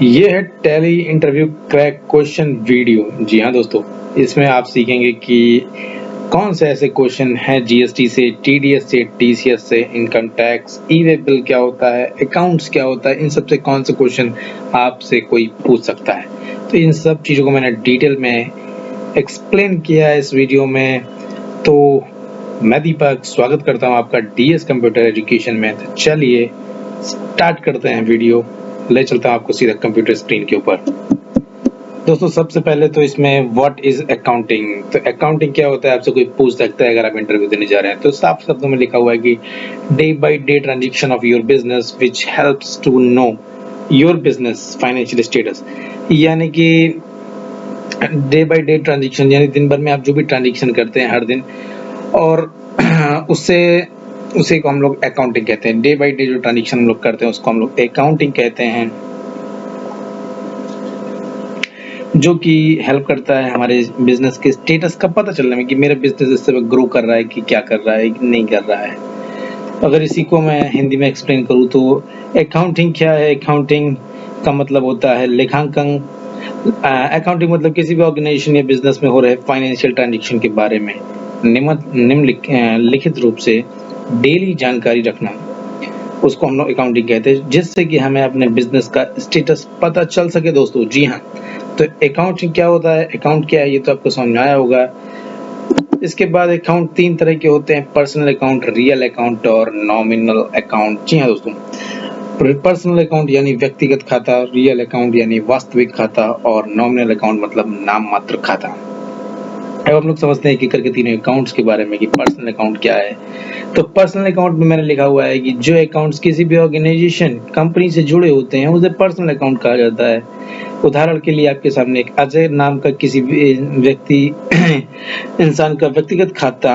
ये है Tally interview crack question video. जी हाँ दोस्तों, इसमें आप सीखेंगे कि कौन से ऐसे क्वेश्चन हैं जीएसटी से, टीडीएस से, टीसीएस से, इनकम टैक्स, ई वे बिल क्या होता है, अकाउंट्स क्या होता है, इन सब से कौन से क्वेश्चन आपसे कोई पूछ सकता है। तो इन सब चीज़ों को मैंने डिटेल में एक्सप्लेन किया है इस वीडियो में। तो मैं दीपक स्वागत करता हूँ आपका डीएस कंप्यूटर एजुकेशन में। तो चलिए स्टार्ट करते हैं वीडियो। ले चलता हूँ आपको सीधा कंप्यूटर स्क्रीन के ऊपर। दोस्तों सबसे पहले तो इसमें व्हाट इज अकाउंटिंग। तो अकाउंटिंग क्या होता है आपसे कोई पूछ सकता है अगर आप इंटरव्यू देने जा रहे हैं। तो साफ शब्दों में लिखा हुआ है कि day by day transaction of your business which helps to know your business financial status. यानी कि डे बाय डे ट्रांजेक्शन यानी दिन भर में आप जो भी ट्रांजेक्शन करते हैं हर दिन, और उससे उसी को हम लोग अकाउंटिंग कहते हैं। डे बाय डे जो ट्रांजेक्शन हम लोग करते हैं उसको हम लोग अकाउंटिंग कहते हैं, जो कि हेल्प करता है हमारे बिजनेस के स्टेटस का पता चलने में कि मेरा बिजनेस इस समय ग्रो कर रहा है कि क्या कर रहा है कि नहीं कर रहा है। अगर इसी को मैं हिंदी में एक्सप्लेन करूँ तो अकाउंटिंग क्या है। अकाउंटिंग का मतलब होता है लेखांकन। अकाउंटिंग मतलब किसी भी ऑर्गेनाइजेशन या बिजनेस में हो रहे फाइनेंशियल ट्रांजेक्शन के बारे में निम्नलिखित रूप से डेली जानकारी रखना, उसको हम लोग अकाउंटिंग कहते हैं, जिससे कि हमें अपने बिजनेस का स्टेटस पता चल सके दोस्तों। जी हाँ, तो अकाउंटिंग क्या होता है, अकाउंट क्या है, ये तो आपको समझ में आया होगा। इसके बाद अकाउंट तीन तरह के होते हैं, पर्सनल अकाउंट, रियल अकाउंट और नॉमिनल अकाउंट। जी हाँ दोस्तों, पर्सनल अकाउंट यानी व्यक्तिगत खाता, रियल अकाउंट यानी वास्तविक खाता और नॉमिनल अकाउंट मतलब नाम मात्र खाता। अब हम लोग समझते हैं कि करके तीनों अकाउंट्स के बारे में कि पर्सनल अकाउंट क्या है। तो पर्सनल अकाउंट में मैंने लिखा हुआ है कि जो अकाउंट्स किसी भी ऑर्गेनाइजेशन कंपनी से जुड़े होते हैं उसे पर्सनल अकाउंट कहा जाता है। उदाहरण के लिए आपके सामने एक अजय नाम का किसी भी व्यक्ति इंसान का व्यक्तिगत खाता,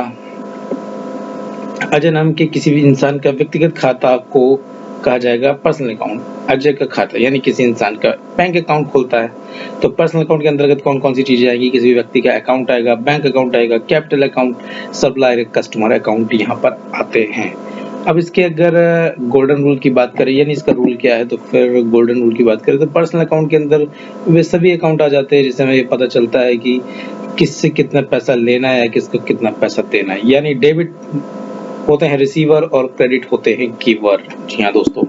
अजय नाम के किसी भी इंसान का व्यक्तिगत खाता को कहा जाएगा पर्सनल अकाउंट। अजय का खाता यानी किसी इंसान का बैंक अकाउंट खोलता है, तो पर्सनल अकाउंट के अंतर्गत कौन कौन सी चीजें आएगी, किसी भी व्यक्ति का अकाउंट आएगा, बैंक अकाउंट आएगा, capital account, supplier, customer account यहाँ पर आते हैं। अब इसके अगर गोल्डन रूल की बात करें यानी इसका रूल क्या है, तो फिर गोल्डन रूल की बात करें तो पर्सनल अकाउंट के अंदर वे सभी अकाउंट आ जाते हैं जिससे हमें ये पता चलता है कि किससे कितना पैसा लेना है या किसको कितना पैसा देना है। यानी डेबिट होते हैं रिसीवर और क्रेडिट होते हैं गिवर। जी हाँ दोस्तों,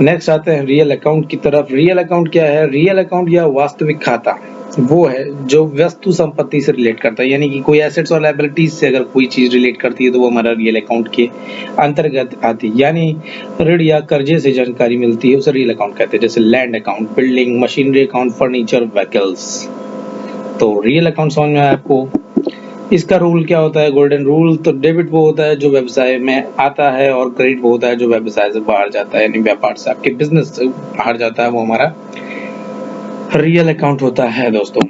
नेक्स्ट आते हैं रियल अकाउंट की तरफ। रियल अकाउंट क्या है, रियल अकाउंट या वास्तविक खाता वो है जो वस्तु संपत्ति से रिलेट करता है, यानी कि कोई एसेट्स और लायबिलिटीज से अगर कोई चीज रिलेट करती है तो वो हमारा रियल अकाउंट के अंतर्गत आती है। यानी ऋण या कर्जे से जानकारी मिलती है उसे रियल अकाउंट कहते हैं, जैसे land account, building, machinery account, furniture, vehicles. तो रियल अकाउंट समझ में आया आपको। इसका रूल क्या होता है, गोल्डन रूल। तो डेबिट वो होता है जो व्यवसाय में आता है और क्रेडिट वो होता है जो व्यवसाय से बाहर जाता है, यानी व्यापार से आपके बिजनेस से बाहर जाता है, वो हमारा रियल अकाउंट होता है दोस्तों।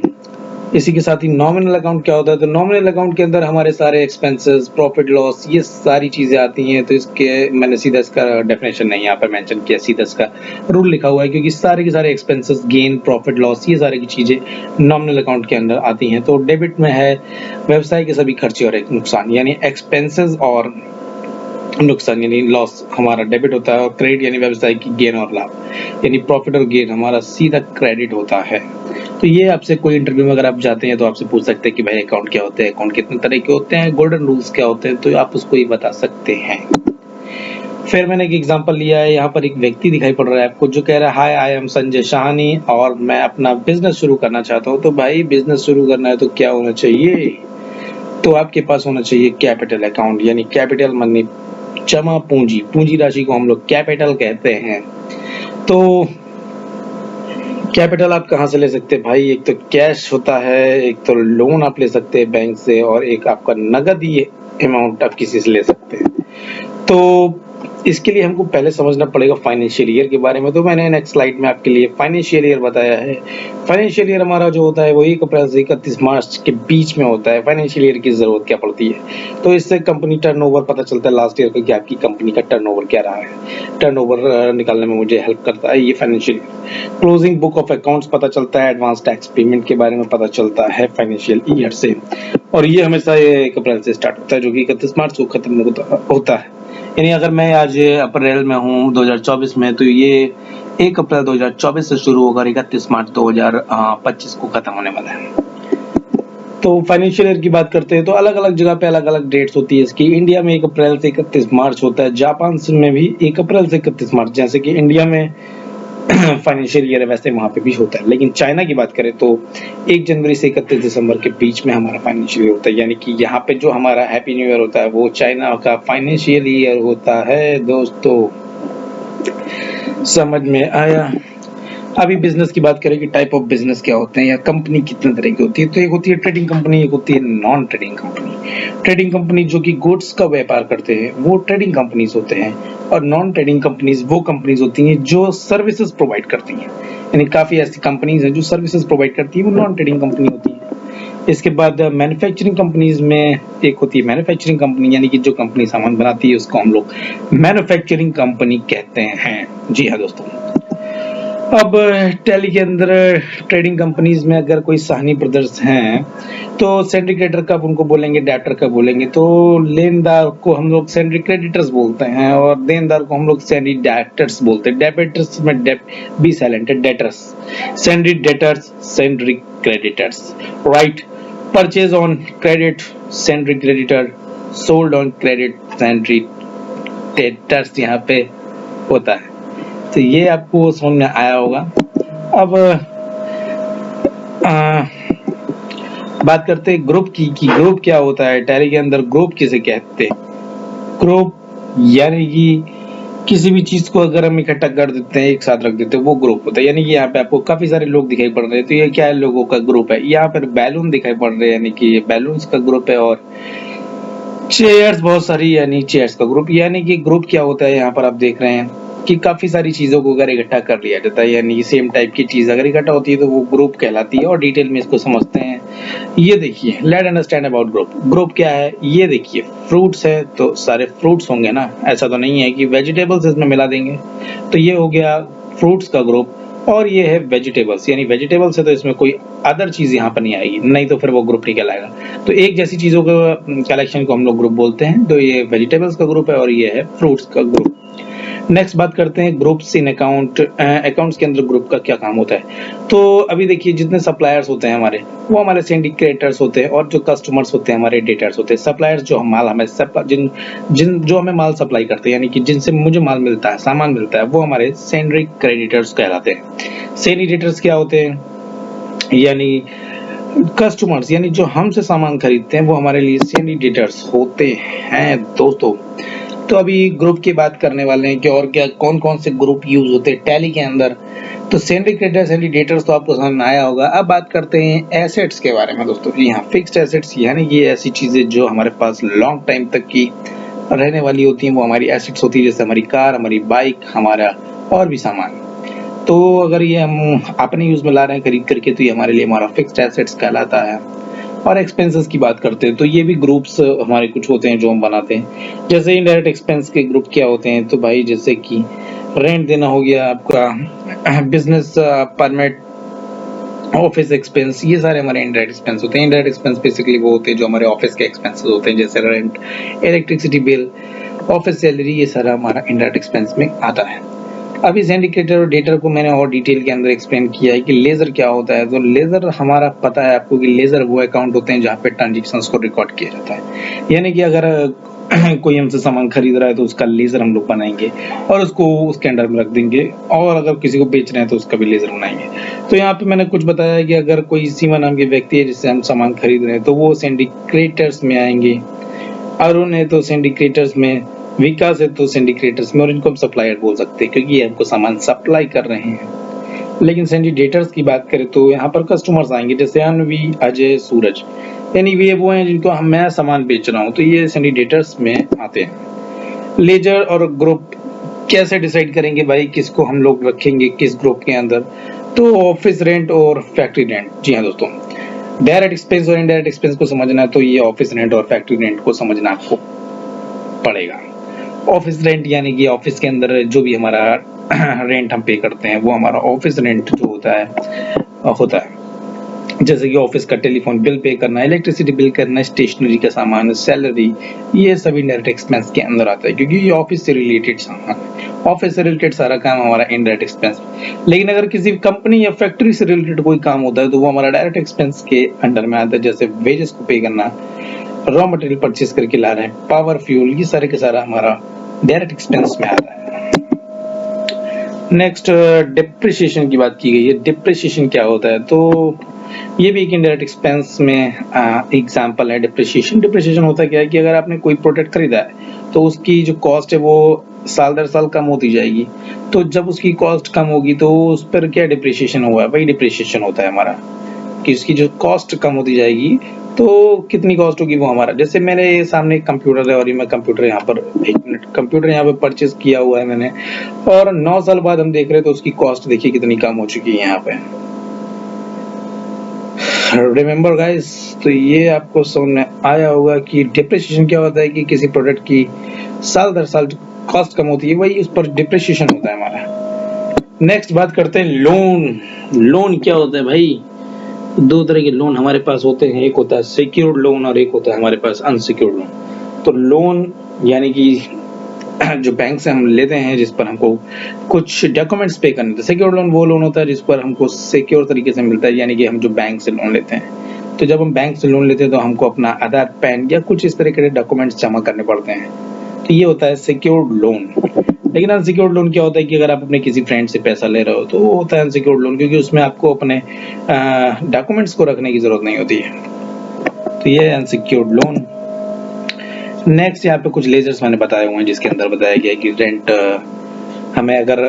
इसी के साथ ही नॉमिनल अकाउंट क्या होता है, तो नॉमिनल अकाउंट के अंदर हमारे सारे एक्सपेंसेस, प्रॉफिट लॉस, ये सारी चीजें आती हैं। तो इसके मैंने सीधा इसका डेफिनेशन नहीं यहाँ पर मेंशन किया, सीधा इसका रूल लिखा हुआ है, क्योंकि सारे के सारे एक्सपेंसेस, गेन, प्रॉफिट लॉस, ये सारी की चीजें नॉमिनल अकाउंट के अंदर आती हैं। तो डेबिट में है व्यवसाय के सभी खर्चे और एक नुकसान, यानी एक्सपेंसेस और नुकसान यानी लॉस हमारा डेबिट होता है, और क्रेडिट यानी व्यवसाय की गेन और लाभ, यानी प्रॉफिट और गेन हमारा सीधा क्रेडिट होता है। तो ये आपसे कोई इंटरव्यू में अगर आप जाते हैं तो आपसे पूछ सकते हैं कि भाई अकाउंट क्या होते हैं, अकाउंट कितने तरह के होते हैं, गोल्डन रूल्स क्या होते हैं, तो आप उसको ही बता सकते हैं। फिर मैंने एक एग्जांपल लिया है, यहाँ पर एक व्यक्ति दिखाई पड़ रहा है आपको जो कह रहा है, हाय आई एम संजय शाहनी और मैं अपना बिजनेस शुरू करना चाहता हूँ। तो भाई बिजनेस शुरू करना है तो क्या होना चाहिए, तो आपके पास होना चाहिए कैपिटल अकाउंट, यानी कैपिटल मनी जमा पूंजी, पूंजी राशि को हम लोग कैपिटल कहते हैं। तो कैपिटल आप कहाँ से ले सकते हैं भाई, एक तो कैश होता है, एक तो लोन आप ले सकते हैं बैंक से, और एक आपका नगद ही अमाउंट आप किसी से ले सकते हैं। तो इसके लिए हमको पहले समझना पड़ेगा फाइनेंशियल ईयर के बारे में। तो मैंने नेक्स्ट स्लाइड में आपके लिए फाइनेंशियल ईयर बताया है। फाइनेंशियल ईयर हमारा जो होता है वो 1 अप्रैल से 31 मार्च के बीच में होता है। फाइनेंशियल ईयर की जरूरत क्या पड़ती है, तो इससे कंपनी टर्नओवर पता चलता है लास्ट ईयर का कि आपकी कंपनी का टर्नओवर क्या रहा है। टर्नओवर निकालने में मुझे हेल्प करता है ये financial year. Closing book of accounts पता चलता है, एडवांस टैक्स पेमेंट के बारे में पता चलता है फाइनेंशियल ईयर से, और ये हमेशा 1 अप्रैल से स्टार्ट होता है जो कि 31 मार्च को खत्म होता है। यानी अगर मैं आज अप्रैल में हूँ 2024 में, तो ये 1 अप्रैल 2024 से शुरू होकर 31 मार्च 2025 को खत्म होने वाला है। तो फाइनेंशियल ईयर की बात करते हैं तो अलग-अलग जगह पे अलग-अलग डेट्स होती है इसकी। इंडिया में 1 अप्रैल से 31 मार्च होता है, जापान में भी 1 अप्रैल से 31 मार्च, जैसे कि इंडिया में फाइनेंशियल ईयर है वैसे वहाँ पे भी होता है। लेकिन चाइना की बात करें तो 1 जनवरी से 31 दिसंबर के बीच में हमारा फाइनेंशियल ईयर होता है, यानी कि यहाँ पे जो हमारा हैप्पी न्यू ईयर होता है वो चाइना का फाइनेंशियल ईयर होता है दोस्तों। समझ में आया? अभी बिजनेस की बात करें कि टाइप ऑफ बिजनेस क्या होते हैं या कंपनी कितने तरह की होती है, तो एक होती है ट्रेडिंग कंपनी, एक होती है non trading company. Trading company जो कि गुड्स का व्यापार करते हैं वो ट्रेडिंग कंपनीज होते हैं, और नॉन ट्रेडिंग कंपनीज वो कंपनीज होती हैं जो सर्विसेज प्रोवाइड करती हैं। यानी काफी ऐसी कंपनीज हैं जो सर्विसेज प्रोवाइड करती है, वो नॉन ट्रेडिंग कंपनी होती है। इसके बाद मैन्युफैक्चरिंग कंपनीज में एक होती है मैन्युफैक्चरिंग कंपनी, यानी कि जो कंपनी सामान बनाती है उसको हम लोग मैन्युफैक्चरिंग कंपनी कहते हैं। जी हाँ दोस्तों। अब टैली के अंदर ट्रेडिंग कंपनीज में अगर कोई साहनी ब्रदर्स हैं तो सिंडिकेटर कब उनको बोलेंगे, डेटर कब बोलेंगे, तो लेनदार को हम लोग सेंड्री क्रेडिटर्स बोलते हैं और देनदार को हम लोग सेंड्री डेटर्स बोलते हैं। डेबिटर्स में बी साइलेंट है, debtors, sundry debtors, sundry creditors, right. Purchase on credit sundry creditor, sold on credit sundry debtors यहाँ पे होता है। तो ये आपको समझ में आया होगा। अब बात करते हैं ग्रुप की कि ग्रुप क्या होता है। टैली के अंदर ग्रुप किसे कहते हैं? ग्रुप यानी कि किसी भी चीज को अगर हम इकट्ठा कर देते हैं, एक साथ रख देते हैं, वो ग्रुप होता है। यानी कि यहाँ पे आपको काफी सारे लोग दिखाई पड़ रहे हैं, तो ये क्या है, लोगों का ग्रुप है। यहाँ पर बैलून दिखाई पड़ रहे हैं, यानी कि ये बैलून्स का ग्रुप है, और चेयर्स बहुत सारी, यानी चेयर्स का ग्रुप। यानी कि ग्रुप क्या होता है, यहाँ पर आप देख रहे हैं कि काफी सारी चीजों को अगर इकट्ठा कर लिया जाता है, यानी सेम टाइप की चीज अगर इकट्ठा होती है तो वो ग्रुप कहलाती है। और डिटेल में इसको समझते हैं। ये देखिए, let understand about group. Group क्या है ये देखिए, फ्रूट्स है तो सारे फ्रूट्स होंगे ना, ऐसा तो नहीं है कि वेजिटेबल्स इसमें मिला देंगे। तो ये हो गया फ्रूट्स का ग्रुप, और ये है वेजिटेबल्स, यानी वेजिटेबल्स है तो इसमें कोई अदर चीज यहाँ पर नहीं आएगी, नहीं तो फिर वो ग्रुप नहीं कहलाएगा। तो एक जैसी चीजों का कलेक्शन को हम लोग ग्रुप बोलते हैं। तो ये वेजिटेबल्स का ग्रुप है और ये है फ्रूट्स का ग्रुप। नेक्स्ट बात करते हैं ग्रुप्स इन अकाउंट। अकाउंट्स के अंदर ग्रुप का क्या काम होता है। तो अभी देखिए, जितने सप्लायर्स होते हैं हमारे, वो हमारे सिंडिकेटर्स होते हैं, और जो कस्टमर्स होते हैं हमारे डेटर्स होते हैं। सप्लायर्स जो माल हमें जो हमें माल सप्लाई करते हैं, यानी कि जिनसे मुझे माल मिलता है, सामान मिलता है, वो हमारे सेंड्री क्रेडिटर्स कहलाते हैं। सेंडिकेटर्स क्या होते हैं, यानी कस्टमर्स, यानी जो हमसे सामान खरीदते हैं वो हमारे लिए सिंडिकेटर्स होते हैं दोस्तों। तो अभी ग्रुप की बात करने वाले हैं कि और क्या कौन कौन से ग्रुप यूज होते हैं टैली के अंदर। तो सिंडिकेटर्स, सिंडिकेटर्स तो आपको समझ में आया होगा। अब बात करते हैं एसेट्स के बारे में दोस्तों। जी हाँ, फिक्स्ड एसेट्स, यानी ये ऐसी चीजें जो हमारे पास लॉन्ग टाइम तक की रहने वाली होती हैं, वो हमारी एसेट्स होती है। जैसे हमारी कार, हमारी बाइक, हमारा और भी सामान। तो अगर ये हम अपने यूज में ला रहे हैं खरीद करके, तो ये हमारे लिए हमारा फिक्स्ड एसेट्स कहलाता है। और एक्सपेंसेस की बात करते हैं तो ये भी ग्रुप्स हमारे कुछ होते हैं जो हम बनाते हैं। जैसे इनडायरेक्ट एक्सपेंस के ग्रुप क्या होते हैं, तो भाई जैसे कि रेंट देना हो गया आपका, बिजनेस परमिट, ऑफिस एक्सपेंस, ये सारे हमारे इनडायरेक्ट एक्सपेंस होते हैं। इनडायरेक्ट एक्सपेंस बेसिकली वो होते हैं जो हमारे ऑफिस के एक्सपेंसेस होते हैं, जैसे rent, electricity bill, office salary, ये सारा हमारा इनडायरेक्ट एक्सपेंस में आता है। अभी सिंडिकेटर और डेटर को मैंने और डिटेल के अंदर एक्सप्लेन किया है कि लेजर क्या होता है। तो लेजर हमारा पता है आपको कि लेजर वो अकाउंट होते हैं जहाँ पे ट्रांजेक्शंस को रिकॉर्ड किया जाता है। यानी कि अगर कोई हमसे सामान खरीद रहा है तो उसका लेजर हम लोग बनाएंगे और उसको उसके अंडर में रख देंगे, और अगर किसी को बेच रहे हैं तो उसका भी लेजर बनाएंगे। तो यहाँ पे मैंने कुछ बताया कि अगर कोई सीमा नाम के व्यक्ति है जिससे हम सामान खरीद रहे हैं तो वो सिंडिकेटर्स में आएंगे। अरुण है तो सिंडिकेटर्स में, विकास है तो सिंडिकेटर्स में, और इनको हम सप्लायर बोल सकते हैं क्योंकि ये हमको सामान सप्लाई कर रहे हैं। लेकिन सिंडिकेटर्स की बात करें तो यहाँ पर कस्टमर्स आएंगे, जैसे अनवी, अजय, सूरज, यानी ये वो हैं जिनको मैं सामान बेच रहा हूँ, तो ये सिंडिकेटर्स में आते हैं। लेजर और ग्रुप कैसे डिसाइड करेंगे भाई किसको हम लोग रखेंगे किस ग्रुप के अंदर, तो ऑफिस रेंट और फैक्ट्री रेंट। जी हाँ दोस्तों, डायरेक्ट एक्सपेंस और इनडायरेक्ट एक्सपेंस को समझना है तो ये ऑफिस रेंट और फैक्ट्री रेंट को समझना आपको पड़ेगा। ऑफिस रेंट यानी कि ऑफिस के अंदर जो भी हमारा रेंट हम पे करते हैं वो हमारा ऑफिस रेंट जो होता है। जैसे कि ऑफिस का टेलीफोन बिल पे करना, इलेक्ट्रिसिटी बिल करना, स्टेशनरी का सामान, सैलरी, ये सभी इनडायरेक्ट एक्सपेंस के अंदर आता है, क्योंकि ये ऑफिस से रिलेटेड सामान है। ऑफिस से रिलेटेड सारा काम हमारा इनडायरेक्ट एक्सपेंस। लेकिन अगर किसी कंपनी या फैक्ट्री से रिलेटेड कोई काम होता है तो वो हमारा डायरेक्ट एक्सपेंस के अंडर में आता है, जैसे वेजेस को पे करना, रॉ मटेरियल परचेज करके ला रहे हैं, पावर फ्यूल, ये सारे के सारा हमारा डायरेक्ट एक्सपेंस में आता है। नेक्स्ट डिप्रिसिएशन की बात की गई है। डिप्रिसिएशन क्या होता है, तो ये भी एक इनडायरेक्ट एक्सपेंस में एग्जांपल है। डिप्रिसिएशन डिप्रिसिएशन होता क्या है कि अगर आपने कोई प्रोडक्ट खरीदा है तो उसकी जो कॉस्ट है वो साल दर साल कम होती जाएगी। तो जब उसकी कॉस्ट कम होगी तो उस पर क्या डिप्रिसिएशन हुआ है, वही डिप्रिसिएशन होता है हमारा, कि उसकी जो कॉस्ट कम होती जाएगी। तो कितनी कॉस्ट होगी वो हमारा, जैसे मेरे सामने एक कंप्यूटर है और मैं कंप्यूटर यहाँ पर, एक मिनट, कंप्यूटर यहाँ पे परचेज किया हुआ है मैंने, और 9 साल बाद हम देख रहे हैं तो उसकी कॉस्ट देखिए कितनी कम हो चुकी है यहाँ पे। रिमेम्बर गाइस, तो ये आपको समझ में आया होगा कि डिप्रिसिएशन क्या होता है, कि किसी प्रोडक्ट की साल दर साल कॉस्ट कम होती है, वही उस पर डिप्रिसिएशन होता है हमारा। नेक्स्ट बात करते हैं लोन। लोन क्या होता है भाई, दो तरह के लोन हमारे पास होते हैं, एक होता है सिक्योर्ड लोन और एक होता है हमारे पास अनसिक्योर्ड लोन। तो लोन यानी कि जो बैंक से हम लेते हैं जिस पर हमको कुछ डॉक्यूमेंट्स पे करने, तो सिक्योर्ड लोन वो लोन होता है जिस पर हमको सिक्योर तरीके से मिलता है, यानी कि हम जो बैंक से लोन लेते हैं, तो जब हम बैंक से लोन लेते हैं तो हमको अपना आधार, पैन या कुछ इस तरह के डॉक्यूमेंट्स जमा करने पड़ते हैं, तो ये होता है सिक्योर्ड लोन। लेकिन अनसिक्योर्ड लोन क्या होता है कि अगर आप अपने किसी फ्रेंड से पैसा ले रहे हो तो वो होता है अनसिक्योर्ड लोन, क्योंकि उसमें आपको अपने डॉक्यूमेंट्स को रखने की जरूरत नहीं होती है, तो ये अनसिक्योर्ड लोन। नेक्स्ट यहाँ पे कुछ लेजर्स मैंने बताए हुए हैं जिसके अंदर बताया गया है कि रेंट हमें अगर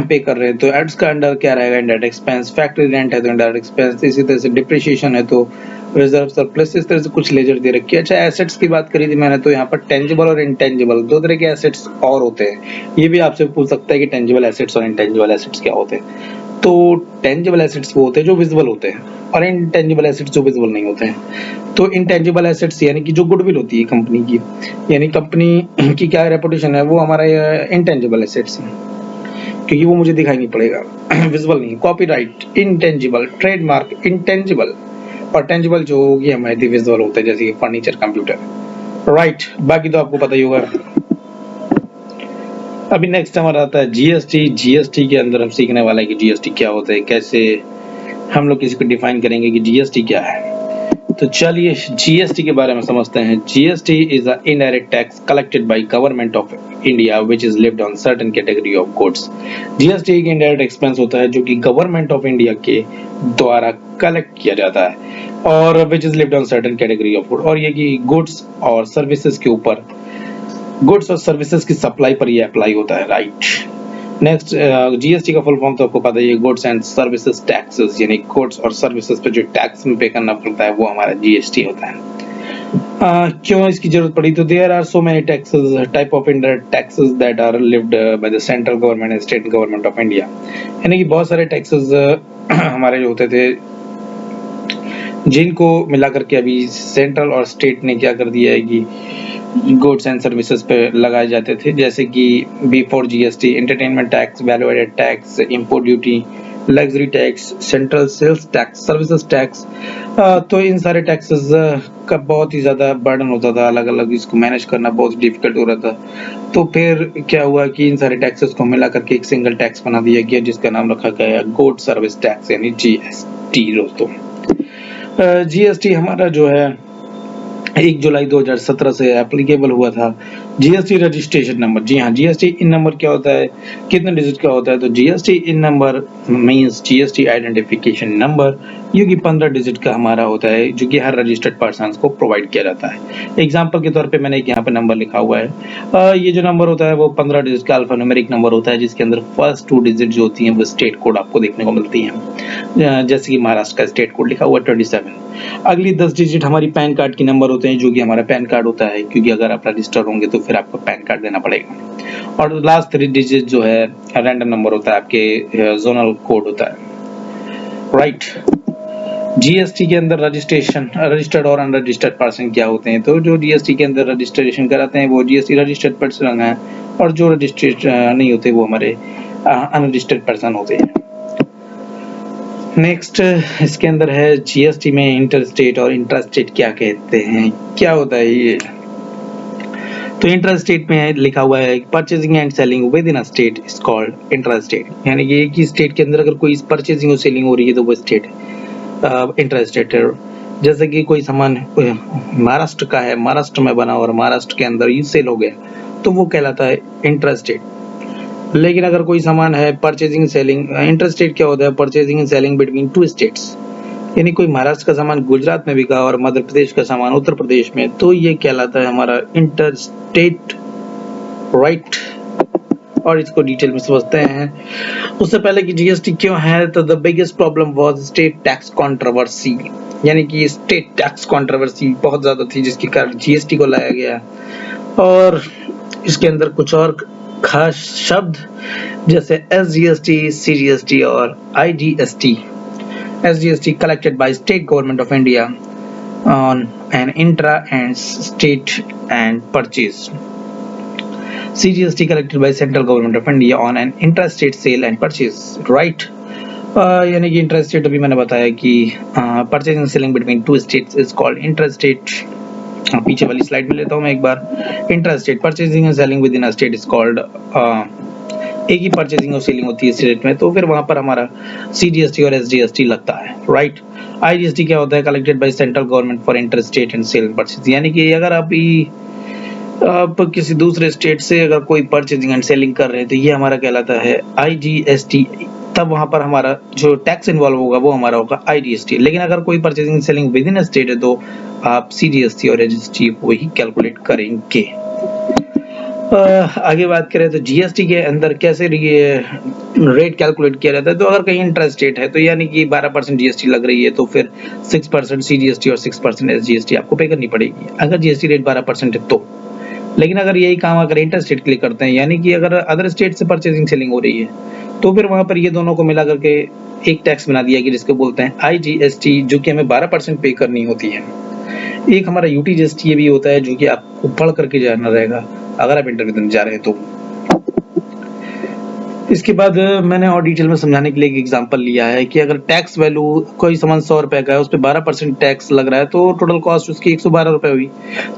पे कर रहे हैं तो एड्स का अंडर क्या रहेगा, इनडायरेक्ट एक्सपेंस। फैक्ट्री रेंट है तो इनडायरेक्ट एक्सपेंस। इसी तरह से डिप्रिसिएशन है तो रिजर्व सरप्लस। इस तरह से कुछ लेजर दे रखी है। अच्छा, एसेट्स की बात करी थी मैंने, तो यहाँ पर टेंजिबल और इंटेंजिबल दो तरह के एसेट्स और होते हैं। ये भी आपसे पूछ सकता है कि टेंजिबल एसेट्स और इंटेंजिबल एसेट्स क्या होते हैं। तो टेंजिबल एसेट्स वो होते हैं जो विजिबल होते हैं, और इंटेंजिबल एसेट्स जो विजिबल नहीं होते हैं। तो इंटेंजिबल एसेट्स यानी कि जो गुडविल होती है कंपनी की, यानी कंपनी की क्या रेपुटेशन है, वो हमारा इंटेंजिबल एसेट्स है, क्योंकि वो मुझे दिखाई नहीं पड़ेगा, विजिबल नहीं। कॉपीराइट इंटेंजिबल, ट्रेडमार्क इंटेंजिबल, और टेंजिबल जो होगी हमारी विजिबल होते हैं, जैसे कि फर्नीचर, कंप्यूटर, राइट। बाकी तो आपको पता ही होगा। अभी नेक्स्ट हमारा आता है जीएसटी। जीएसटी के अंदर हम सीखने वाला है कि जीएसटी क्या होता है, कैसे हम लोग किसी को डिफाइन करेंगे कि जीएसटी क्या है। तो चलिए जीएसटी के बारे में समझते हैं। GST is a indirect tax collected by government of India which is levied on certain category of goods. GST एक इनडायरेक्ट एक्सपेंस होता है जो कि गवर्नमेंट ऑफ इंडिया के द्वारा कलेक्ट किया जाता है, और which is levied on certain category of good, और ये कि गुड्स और सर्विसेज के ऊपर, गुड्स और सर्विसेज की सप्लाई पर ये अप्लाई होता है, राइट। नेक्स्ट, जीएसटी का फुल फॉर्म तो आपको पता ही है, गुड्स एंड सर्विसेज टैक्सेस, यानी गुड्स और सर्विसेज पे जो टैक्स में पे करना पड़ता है वो हमारा जीएसटी होता है। क्यों इसकी जरूरत पड़ी, तो there are so many taxes, type of indirect taxes that are levied by the central government and state government of India, यानी कि बहुत सारे टैक्सेस हमारे जो होते थे जिनको मिला करके अभी सेंट्रल और स्टेट ने क्या कर दिया है कि गुड्स एंड सर्विसेज पे लगाए जाते थे, जैसे कि before GST entertainment tax, value added tax, import duty, luxury tax, central sales tax, services tax. तो इन सारे टैक्सेस का बहुत ही ज़्यादा बर्डन होता था, अलग अलग इसको मैनेज करना बहुत डिफिकल्ट हो रहा था। तो फिर क्या हुआ कि इन सारे टैक्सेस को मिला करके एक सिंगल टैक्स बना दिया गया जिसका नाम रखा गया गुड्स सर्विस टैक्स, यानी जीएसटी। दोस्तों, जीएसटी हमारा जो है 1 जुलाई 2017 से एप्लीकेबल हुआ था। जीएसटी रजिस्ट्रेशन नंबर, जी हाँ, जीएसटी इन नंबर क्या होता है, कितने डिजिट का होता है, तो GST in number means GST identification number, ये कि 15 डिजिट का हमारा होता है जो कि हर रजिस्टर्ड पर्सन को प्रोवाइड किया जाता है। एग्जांपल के तौर पे मैंने एक यहाँ पे नंबर लिखा हुआ है। ये जो नंबर होता है वो 15 डिजिट का अल्फान्यूमेरिक नंबर होता है जिसके अंदर फर्स्ट 2 डिजिट जो होती हैं वो स्टेट कोड आपको देखने को मिलती हैं, जैसे कि महाराष्ट्र का स्टेट कोड लिखा हुआ 27। अगली 10 डिजिट हमारी पैन कार्ड की नंबर होते हैं जो कि हमारा पैन कार्ड होता है, क्योंकि अगर आप रजिस्टर होंगे तो फिर आपको पैन कार्ड देना पड़ेगा। और लास्ट 3 डिजिट जो है रैंडम नंबर होता है, आपके जोनल कोड होता है, राइट। जीएसटी के अंदर रजिस्ट्रेशन, रजिस्टर्ड और अनरजिस्टर्ड पर्सन क्या होते हैं, तो जो जीएसटी के अंदर रजिस्ट्रेशन कराते हैं वो जीएसटी रजिस्टर्ड पर्सन है, और जो रजिस्ट्रेड नहीं होते वो हमारे अनरजिस्टर्ड पर्सन होते हैं। नेक्स्ट इसके अंदर है जीएसटी में इंटर स्टेट और इंट्रा स्टेट क्या कहते हैं, क्या होता है ये। तो इंट्रा स्टेट में लिखा हुआ है purchasing and selling with in a state is called intra state, यानी कि एक ही स्टेट के अंदर अगर कोई परचेजिंग और सेलिंग हो रही है तो वो स्टेट इंट्रा स्टेट है। जैसे कि कोई सामान महाराष्ट्र का है, महाराष्ट्र में बना और महाराष्ट्र के अंदर ही सेल हो गया तो वो कहलाता है इंट्रा स्टेट। लेकिन अगर कोई सामान है परचेजिंग सेलिंग, इंट्रा स्टेट क्या होता है, purchasing and selling between two states, यानी कोई महाराष्ट्र का सामान गुजरात में बिका और मध्य प्रदेश का सामान उत्तर प्रदेश में, तो ये कहलाता है हमारा इंटर स्टेट, राइट। और इसको डिटेल में समझते हैं। उससे पहले कि जीएसटी क्यों है, तो the biggest problem was state tax controversy, यानी कि स्टेट टैक्स कंट्रोवर्सी बहुत ज्यादा थी जिसके कारण जीएसटी को लाया गया। और इसके अंदर कुछ और खास शब्द जैसे एसजीएसटी, सीजीएसटी और IGST. SGST collected by state government of India on an intra and state and purchase. CGST collected by central government of India on an intra-state sale and purchase. Right? यानी कि intra-state अभी मैंने बताया कि purchasing and selling between two states is called intra-state. पीछे वाली slide में लेता हूँ मैं एक बार। Intra-state purchasing and selling within a state is called एक ही परचेजिंग और सेलिंग होती है स्टेट में, तो फिर वहां पर हमारा सीजीएसटी और एसजीएसटी लगता है, राइट। आईजीएसटी क्या होता है, collected by central government for inter state and cell purchase, यानी कि अगर आप किसी दूसरे स्टेट से अगर कोई परचेजिंग एंड सेलिंग कर रहे हैं तो ये हमारा कहलाता है आईजीएसटी। तब वहां पर हमारा जो टैक्स इन्वॉल्व होगा वो हमारा होगा आईजीएसटी। लेकिन अगर कोई purchasing selling with in state है तो आप सीजीएसटी और एसजीएसटी को ही कैलकुलेट करेंगे। आगे बात करें तो जीएसटी के अंदर कैसे रेट कैलकुलेट किया जाता है, तो अगर कहीं इंट्रा स्टेट है तो यानी कि 12% जीएसटी लग रही है तो फिर 6% सीजीएसटी और 6% एसजीएसटी आपको पे करनी पड़ेगी अगर जीएसटी रेट 12% है तो। लेकिन अगर यही काम अगर इंटर स्टेट के लिए करते हैं, यानी कि अगर अदर स्टेट से परचेजिंग सेलिंग हो रही है तो फिर वहां पर ये दोनों को मिला करके एक टैक्स बना दिया कि जिसको बोलते हैं आईजीएसटी, जो कि हमें 12% पे करनी होती है। एक हमारा यूटीजीएसटी भी होता है जो कि आपको पढ़ करके जाना रहेगा अगर आप इंटरव्यू देने जा रहे हैं तो। इसके बाद मैंने और डिटेल में समझाने के लिए एक एग्जांपल लिया है कि अगर टैक्स वैल्यू कोई सामान 100 रुपए का है, उस पर 12% टैक्स लग रहा है तो टोटल कॉस्ट उसकी 112 रुपए हुई।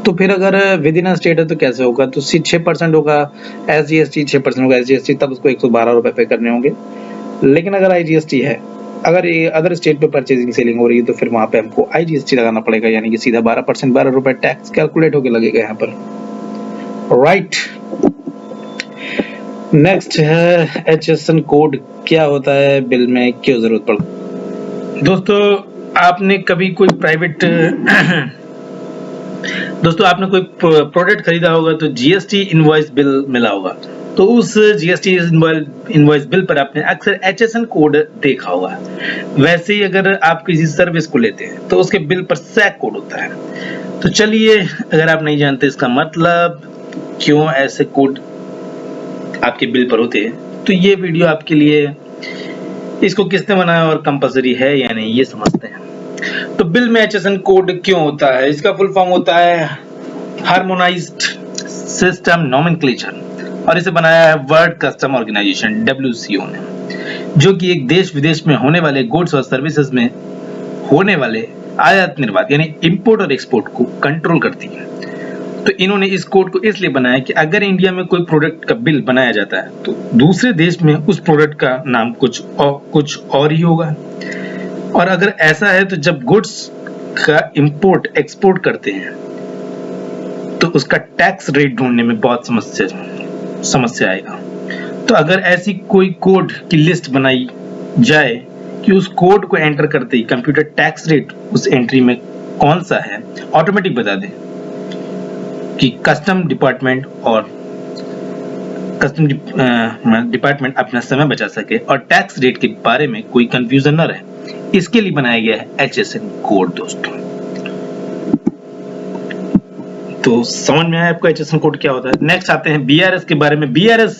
तो फिर अगर विद इन स्टेट है तो कैसे होगा, तो 6% होगा एसजीएसटी, 6% होगा एसजीएसटी, तब उसको 112 रुपए पे करने होंगे। लेकिन अगर आईजीएसटी है, अगर ये अदर स्टेट पे परचेजिंग सेलिंग हो रही है तो फिर वहां पे हमको आईजीएसटी लगाना पड़ेगा, यानी कि सीधा 12% 12 रुपए टैक्स कैलकुलेट होके लगेगा यहाँ पर, राइट। नेक्स्ट है एचएसएन कोड क्या होता है, बिल में क्यों जरूरत पड़ती। दोस्तों आपने कोई प्रोडक्ट खरीदा होगा तो जीएसटी इनवॉइस बिल मिला होगा, तो उस जीएसटी इनवॉइस बिल पर आपने अक्सर एचएसएन कोड देखा होगा। वैसे ही अगर आप किसी सर्विस को लेते हैं तो उसके बिल पर सैक कोड होता है। तो चलिए, अगर आप नहीं जानते इसका मतलब क्यों ऐसे कोड आपके बिल पर होते हैं, तो ये वीडियो आपके लिए, इसको किसने बनाया और कंपल्सरी है या नहीं ये समझते हैं। तो बिल में एचएसएन कोड क्यों होता है, इसका फुल फॉर्म होता है हार्मोनाइज्ड सिस्टम नोमेनक्लेचर, और इसे बनाया है वर्ल्ड कस्टम ऑर्गेनाइजेशन WCO ने, जो कि एक देश विदेश में होने वाले गुड्स और सर्विसेज में होने वाले आयात निर्यात यानी इंपोर्ट और एक्सपोर्ट को कंट्रोल करती है। तो इन्होंने इस कोड को इसलिए बनाया कि अगर इंडिया में कोई प्रोडक्ट का बिल बनाया जाता है तो दूसरे देश में उस प्रोडक्ट का नाम कुछ और ही होगा, और अगर ऐसा है तो जब गुड्स का इंपोर्ट एक्सपोर्ट करते हैं तो उसका टैक्स रेट ढूंढने में बहुत समस्या आएगा। तो अगर ऐसी कोई कोड की लिस्ट बनाई जाए कि उस कोड को एंटर करते ही कंप्यूटर टैक्स रेट उस एंट्री में कौन सा है ऑटोमेटिक बता दे, कि कस्टम डिपार्टमेंट अपना समय बचा सके और टैक्स रेट के बारे में कोई कंफ्यूजन न रहे, इसके लिए बनाया गया है एचएसएन कोड। दोस्तों तो समझ में आया आपको एचएसएन कोड क्या होता है। नेक्स्ट आते हैं बीआरएस के बारे में। बीआरएस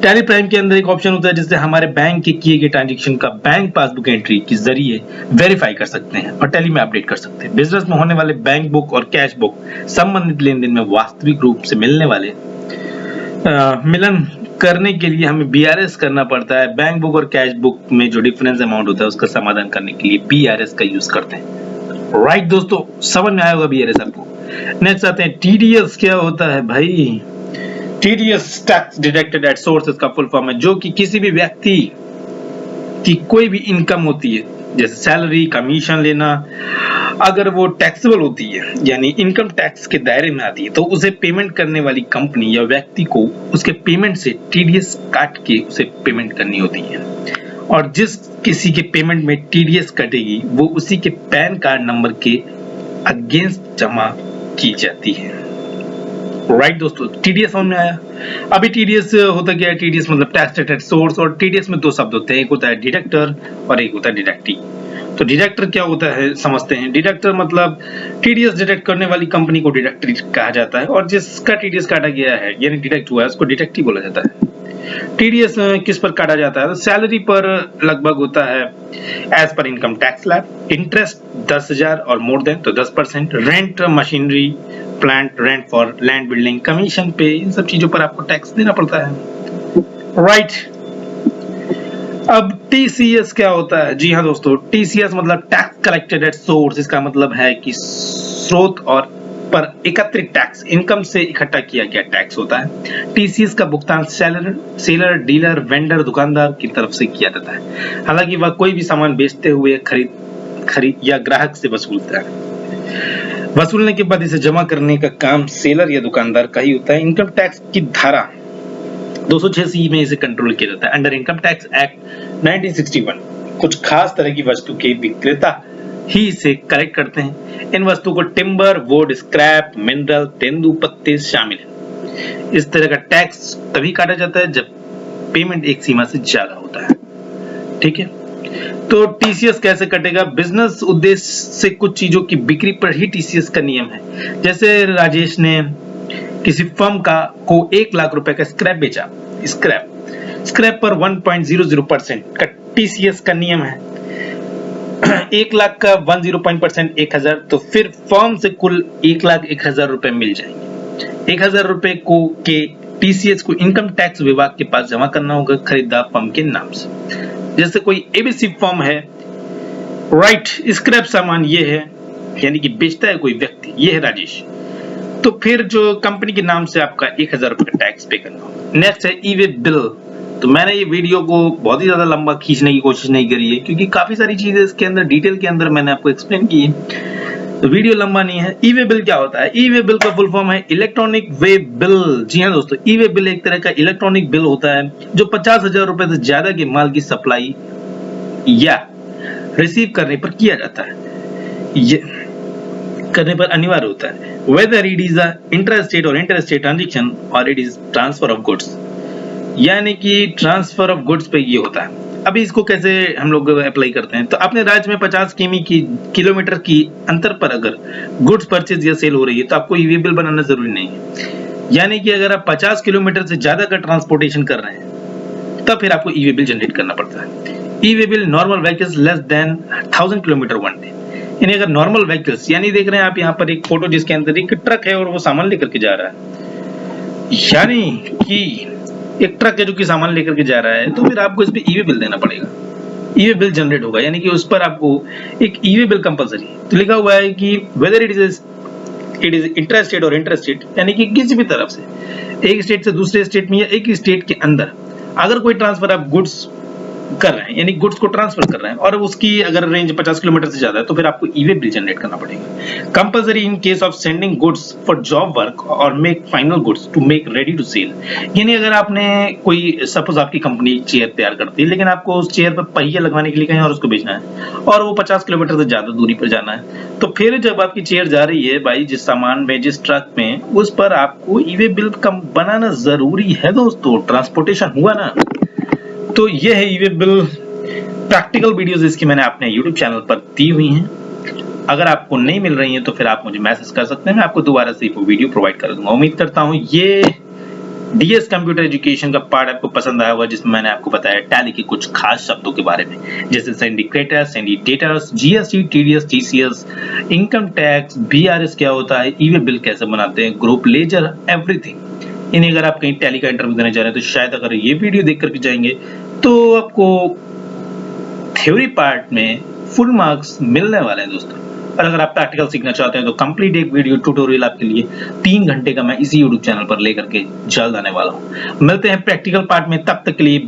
टैली प्राइम के अंदर एक ऑप्शन होता है जिससे हमारे बैंक के किए गए ट्रांजैक्शन का बैंक पासबुक एंट्री के जरिए वेरीफाई कर सकते हैं और टैली में अपडेट कर सकते हैं। बिजनेस में होने वाले बैंक बुक और कैश बुक संबंधित लेन देन में वास्तविक रूप से मिलन करने के लिए हमें BRS करना पड़ता है। बैंक बुक और कैश बुक में जो डिफरेंस अमाउंट होता है उसका समाधान करने के लिए BRS का यूज करते हैं। राइट दोस्तों, समझ में आया होगा BRS आपको। नेक्स्ट आते हैं TDS। क्या होता है भाई? TDS tax deducted at source, इसका फुल फॉर्म है जो कि किसी भी व्यक्ति की कोई भी इनकम होती है, जैसे सैलरी, कमीशन लेना, अगर वो टैक्सेबल होती है यानी इनकम टैक्स के दायरे में आती है, तो उसे पेमेंट करने वाली कंपनी या व्यक्ति को उसके पेमेंट से TDS काट के उसे पेमेंट करनी होती है। और जिस किसी के पेमेंट में TDS कटेगी वो उसी के पैन कार्ड नंबर के अगेंस्ट जमा की जाती है। राइट दोस्तों, TDS समझ में आया। अभी TDS होता क्या है? TDS मतलब टैक्स एट सोर्स, और TDS में दो शब्द होते हैं, एक होता है डिडक्टर और एक होता है डिडक्टी। तो डिडक्टर क्या होता है समझते हैं। डिडक्टर मतलब TDS डिडक्ट करने वाली कंपनी को डिडक्टर कहा जाता है, और जिसका TDS काटा गया है यानी डिडक्ट हुआ है उसको डिडक्टी बोला जाता है। TDS किस पर काटा जाता है? तो सैलरी पर लगभग होता है as per income tax slab. Interest 10,000 और मोर देन तो 10%। Rent, machinery, plant, rent for land, building, commission पे, इन सब चीजों पर आपको टैक्स देना पड़ता है। राइट। अब TCS क्या होता है? जी हाँ दोस्तों, TCS मतलब टैक्स कलेक्टेड एट सोर्स। इसका मतलब है कि स्रोत और पर एकत्रित टैक्स, इनकम से इकट्ठा किया गया टैक्स होता है। TCS का भुगतान सेलर, डीलर, वेंडर, दुकानदार की तरफ से किया जाता है। हालांकि वह कोई भी सामान बेचते हुए खरीद या ग्राहक से वसूलता है। वसूलने के बाद इसे जमा करने का काम सेलर या दुकानदार का ही होता है। इनकम टैक्स की धारा 206C में इसे कंट्रोल किया जाता है। अंडर इनकम टैक्स एक्ट 1961 कुछ खास तरह की वस्तु के विक्रेता ही इसे कलेक्ट करते हैं। इन वस्तुओं को timber, would, scrap, mineral, tendu पत्ते शामिल हैं। इस तरह का टैक्स तभी काटा जाता है जब पेमेंट एक सीमा से ज्यादा होता है। ठीक है, तो TCS कैसे कटेगा? बिजनेस उद्देश्य से कुछ चीजों की बिक्री पर ही TCS का नियम है। जैसे राजेश ने किसी फर्म को 1 लाख रुपए का स्क्रैप बेचा, स्क्रैप पर 1.00% का TCS का नियम है। 1 लाख का 10% 1,000, तो फिर फर्म से कुल 1,01,000 रुपए मिल जाएंगे। 1,000 रुपए के TCS को इनकम टैक्स विभाग के पास जमा करना होगा खरीदार फर्म के नाम से। जैसे कोई ABC फर्म है, राइट, स्क्रैप सामान ये है यानी कि बेचता है कोई व्यक्ति, ये है राजेश, तो फिर जो कंपनी के नाम से आपका 1,000 रुपए का टैक्स पे करना होगा। नेक्स्ट है ई-वे बिल। तो मैंने ये वीडियो को बहुत ही ज्यादा लंबा खींचने की कोशिश नहीं करी है क्योंकि काफी सारी चीजें इसके अंदर डिटेल के अंदर मैंने आपको एक्सप्लेन की है, तो वीडियो लंबा नहीं है। ई-वे बिल क्या होता है? ई-वे बिल का फुल फॉर्म है इलेक्ट्रॉनिक वे बिल। जी हाँ दोस्तों, ई-वे बिल एक तरह का इलेक्ट्रॉनिक बिल होता है जो 50,000 रुपए से ज्यादा के माल की सप्लाई या रिसीव करने पर किया जाता है, ये करने पर अनिवार्य होता है। Whether it is a intrastate or interstate transaction or it is transfer of goods, यानी कि ट्रांसफर ऑफ गुड्स पे ये होता है। अभी इसको कैसे हम लोग अप्लाई करते हैं? तो अपने राज्य में 50 किलोमीटर की अंतर पर अगर गुड्स परचेज या सेल हो रही है तो आपको ई-वे बिल बनाना जरूरी नहीं है। यानी कि अगर आप 50 किलोमीटर से ज्यादा का ट्रांसपोर्टेशन कर रहे हैं तब फिर आपको ई-वे बिल जनरेट करना पड़ता है। E-way bill normal vehicles less than 1000 kilometre one day, यानी अगर नॉर्मल व्हीकल्स, यानी देख रहे हैं आप यहाँ पर एक फोटो जिसके अंदर एक ट्रक है और वो सामान लेकर के जा रहा है, यानी कि एक ट्रक है जो कि सामान लेकर के जा रहा है, तो फिर आपको इस पे ई-वे बिल देना पड़ेगा। ई-वे बिल जनरेट होगा यानी कि उस पर आपको एक ई-वे बिल कंपलसरी। तो लिखा हुआ है कि वेदर इट इज इंट्रास्टेट और इंटरस्टेट, यानी कि किसी भी तरफ से एक स्टेट से दूसरे स्टेट में या एक स्टेट के अंदर अगर कोई ट्रांसफर आप गुड्स कर रहे हैं यानी गुड्स को ट्रांसफर कर रहे हैं और उसकी अगर रेंज 50 किलोमीटर से ज्यादा है तो फिर आपको ई-वे बिल जनरेट करना पड़ेगा। Compulsory in case of sending goods for job work और make final goods to make ready to sell, यानी अगर आपने कोई सपोज आपकी कंपनी चेयर तैयार करती है लेकिन आपको उस चेयर पर पहिया लगवाने के लिए कहीं और उसको बेचना है और वो 50 किलोमीटर से ज्यादा दूरी पर जाना है, तो फिर जब आपकी चेयर जा रही है भाई जिस सामान में, जिस ट्रक में, उस पर आपको ई-वे बिल बनाना जरूरी है दोस्तों। ट्रांसपोर्टेशन हुआ ना, तो ये है ई-वे बिल। प्रैक्टिकल वीडियोस इसकी मैंने अपने YouTube चैनल पर दी हुई हैं। अगर आपको नहीं मिल रही है तो फिर आप मुझे मैसेज कर सकते हैं, मैं आपको दोबारा से वो वीडियो प्रोवाइड कर दूंगा। उम्मीद करता हूँ ये DS कंप्यूटर एजुकेशन का पार्ट आपको पसंद आया होगा, जिसमें मैंने आपको बताया टैली के कुछ खास शब्दों के बारे में, जैसे syndicator, syndicators, GST, TDS, TCS, income tax, BRS क्या होता है, ई-वे बिल कैसे बनाते हैं, ग्रुप लेजर, एवरीथिंग। यानी अगर आप कहीं टैली का इंटरव्यू देने जा रहे हैं तो शायद अगर ये वीडियो देख करके जाएंगे तो आपको थ्योरी पार्ट में फुल मार्क्स मिलने वाले हैं दोस्तों। और अगर आप प्रैक्टिकल सीखना चाहते हैं तो कंप्लीट एक वीडियो ट्यूटोरियल आपके लिए 3 घंटे का मैं इसी यूट्यूब चैनल पर लेकर के जल्द आने वाला हूं। मिलते हैं प्रैक्टिकल पार्ट में, तब तक के लिए